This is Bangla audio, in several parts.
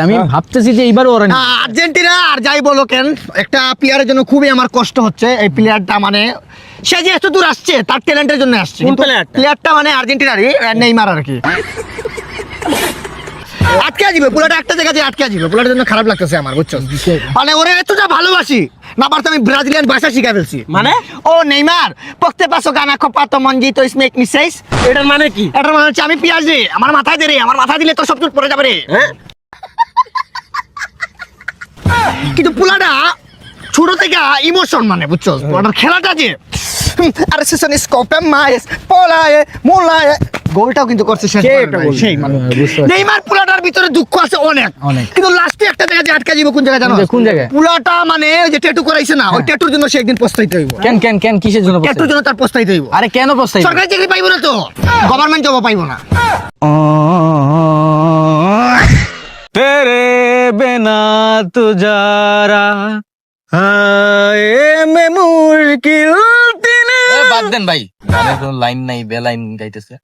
আমি ভাবতেছি যে এইবার ওরা আর্জেন্টিনা আর যাই বলো কেন একটা প্লেয়ারের জন্য খুবই আমার কষ্ট হচ্ছে। এই প্লেয়ারটা মানে সে যে এত দূর আসছে তার ট্যালেন্টের জন্য আসছে, কিন্তু প্লেয়ারটা মানে আর্জেন্টিনারই নেইমার আর কি আটকে যাবে পুরোটা একটা জায়গাতে আটকে যাবে। পুরোটার জন্য খারাপ লাগতেছে আমার, বুঝছো? মানে ওরে এতটা ভালোবাসি না পারতে আমি ব্রাজিলিয়ান ভাষা শিখা ফেলছি। মানে ও নেইমার পকতে পাসো গানা কপাতো মঞ্জি তো স্মেক মিসাইস, এটার মানে কি? এটার মানে হচ্ছে আমি পিয়াজ রে আমার মাথায় দে রে, আমার মাথায় দিলে তো সব কিছু পড়ে যাবে রে। হ্যাঁ কিন্তু পুলাটা ছোট থেকে ইমোশন মানে, বুঝছো? পুলাটার খেলাটা যে আরে সেশন স্কোপে মাইস পোলায়ে মোলায়ে গোলটাও কিন্তু করছে শেষ সেই মানে নেইমার পুলাটার ভিতরে দুঃখ আছে অনেক, কিন্তু লাস্টে একটা জায়গায় আটকে যাবে। কোন জায়গায় জানো? কোন জায়গায়? পুলাটা মানে ওই যে ট্যাটু করাইছে না, ওই ট্যাটুর জন্য সে একদিন পস্তাইতে হইব। কেন কেন কেন কিসের জন্য? ট্যাটুর জন্য তার পস্তাইতে হইব। আরে কেন পস্তাই? সরকারি চাকরি পাইবো না তো, গভর্নমেন্ট জবও পাইবো না। তেরে বিনা তুজারা মে মুশকিল দিনে বাদ দেন ভাই, গানের কোনো লাইন নাই, বেলাইন গাইতেছে।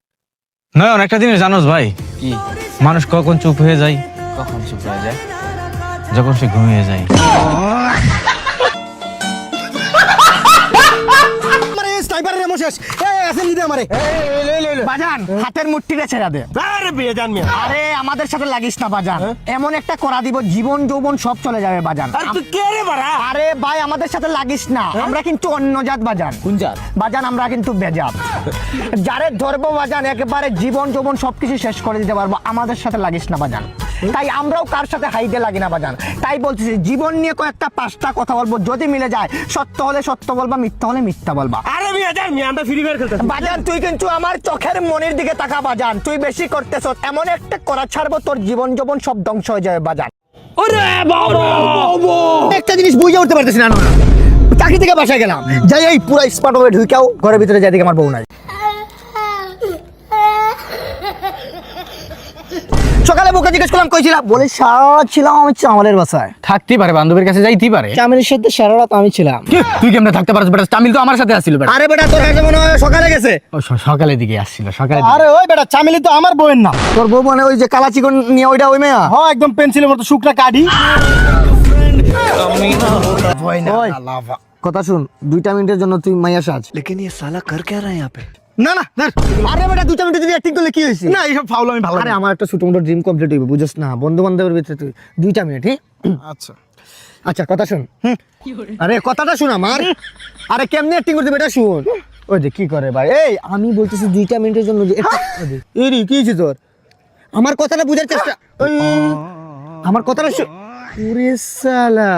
নয়ন, একটা জিনিস জানোস ভাই? কি? মানুষ কখন চুপ হয়ে যায়? কখন চুপ হয়ে যায়? যখন সে ঘুমিয়ে যায়। স্নাইপারের এমন শেষ আসেন দিতে আমারে বাজান হাতের মুঠিটা ছেড়া দে। আরে বিয়ে জান মিয়া, আরে আমাদের সাথে লাগিস না বাজান, এমন একটা করা দিব জীবন যৌবন সব চলে যাবে বাজান। আর তুই কে রে বাড়া? আরে ভাই আমাদের সাথে লাগিস না, আমরা কিন্তু অন্য জাত বাজান। কোন জাত? বাজান আমরা কিন্তু বেজাত, যারে ধরবো বাজান একেবারে জীবন যৌবন সবকিছু শেষ করে দিতে পারবো। আমাদের সাথে লাগিস না বাজান, তাই আমরাও কার সাথে হাইডে লাগি না বাজান। তাই বলতেছি জীবন নিয়ে কয়েকটা পাঁচটা কথা বলবো, যদি মিলে যায় সত্য হলে সত্য বলবা, মিথ্যা হলে মিথ্যা বলবা। আরে বিয়ে জান মিয়া, আমরা ফ্রি ফায়ার খেলতেছি। বাজান তুই কিন্তু আমার চোখের মনির দিকে তাকা বাজান, তুই বেশি করতেছ, এমন একটা করা ছাড়বো তোর জীবন যৌবন সব ধ্বংস হয়ে যাবে বাজান। ওরে বাবা, একটা জিনিস বুঝে উঠতে পারতেছি না, চাকরি থেকে বাসায় গেলাম, যাই এই পুরো স্মার্ট হয়ে ঢুকাও ঘরের ভিতরে যাই দিকে আমার বউ নাই। সকালে বউকে জিজ্ঞেস করলাম কইছিলাম, বলে সারা ছিলাম আমি চামালের বাসায়। থাকতেই পারে, বান্ধবীর কাছে যাইতেই পারে। চামিলের সাথে সারা রাত আমি ছিলাম। তুই কেমনে থাকতে পারছ বেটা? তামিল তো আমার সাথে আসছিল বেটা। আরে বেটা তোর হাতে মনে হয় সকালে গেছে। ও সকালের দিকে আসছিল, সকালে। আরে ওই বেটা চামিলি তো আমার বউয়ের নাম। তোর বউ মানে ওই যে কালা চিকন নিয়ে ওইটা ওই মেয়া? হ্যাঁ একদম পেন্সিলের মতো শুকনা কাঠি। কথা শুন, 2 মিনিটের জন্য তুই মাইয়া সাজ। लेकिन ये साला कर क्या रहा है यहाँ पे? না না না, আরে বেটা 2 মিনিট যদি অ্যাক্টিং করলে কি হইছে? না এইসব ফাউল আমি ভালো। আরে আমার একটা ছোট মোটো ড্রিম কমপ্লিট হইবে, বুঝছস না? বন্ধু বান্ধবের ভিতরে তুই 2 মিনিট। আচ্ছা আচ্ছা কথা শুন। আরে কথাটা শুন আমার। আরে কেমনে অ্যাক্টিং করতে বেটা শুন। ওই যে কি করে ভাই, এই আমি বলতেছি 2 মিনিটের জন্য যে এরি কি হইছে তোর? আমার কথাটা বুঝার চেষ্টা, ওই আমার কথাটা শুন। ওরে শালা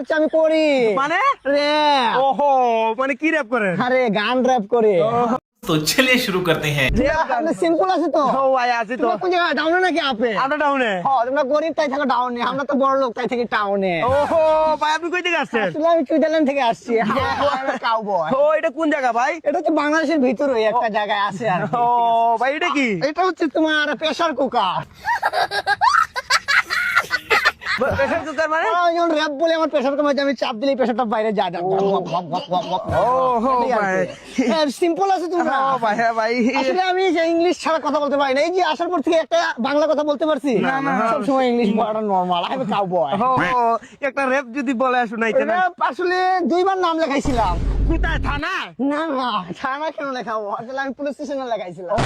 আচ্ছা আমি করি মানে র‍্যাপ। ওহো, মানে কি র‍্যাপ করেন? আরে গান র‍্যাপ করে। তো চলিए शुरू करते हैं। সিম্পল আছে তো। ও ভাই আছে তো। কোন জায়গায় ডাউনে নাকি আপে? আমরা ডাউনে। হ্যাঁ তোমরা গরিব তাই থাকো ডাউনে, আমরা তো বড় লোক তাই থেকে টাউনে। ওহো ভাই, আপনি কই থেকে আসছেন? আসলে আমি সুইজারল্যান্ড থেকে আসছি। আমি কাউবয়। ও এটা কোন জায়গা ভাই? এটা হচ্ছে বাংলাদেশের ভিতরে একটা জায়গায় আছে আর কি। ও ভাই এটা কি? এটা হচ্ছে তোমার প্রেসার কুকার। প্রেসার কুকার মানে? যখন র‍্যাপ বলে আমার প্রেসার কমে যায়, আমি চাপ দিলেই প্রেসারটা বাইরে যা যা। ওহো ভাই, সিম্পল আছে তোমরা। ও ভাই হ্যাঁ ভাই। আসলে আমি যে ইংলিশ ছাড়া কথা বলতে পারি না, এই যে আসার পর থেকে একটা বাংলা কথা বলতে পারছি। সব সময় ইংলিশ বলাটা নরমাল। আমি কাউবয়। ও একটা র‍্যাপ যদি বলে শুনাইতেন। আসলে 2 বার নাম লেখাইছিলাম। কোথায় থানা? না না থানা কেন লেখাবো, আসলে আমি পুলিশ স্টেশনে লেখাইছিলাম।